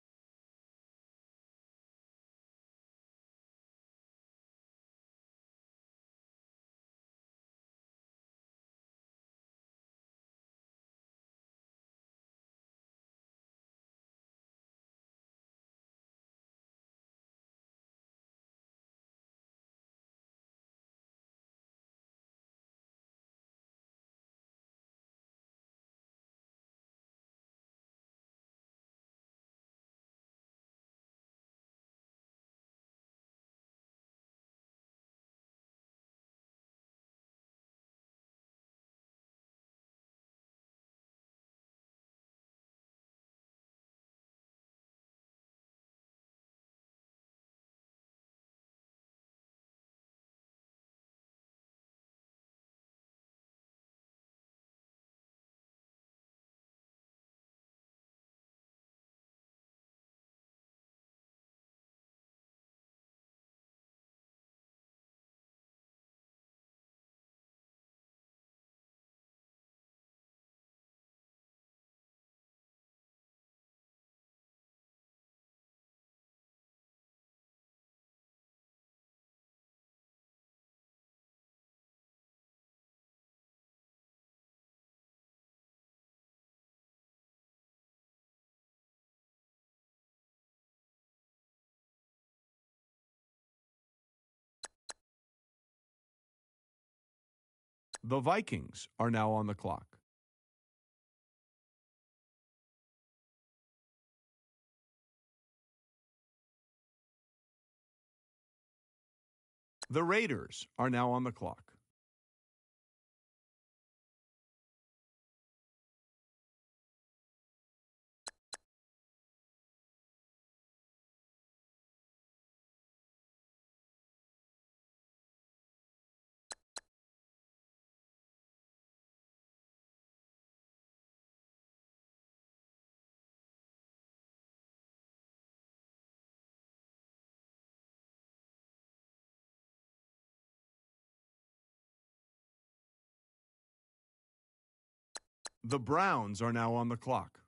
The Vikings are now on the clock. The Raiders are now on the clock. The Browns are now on the clock.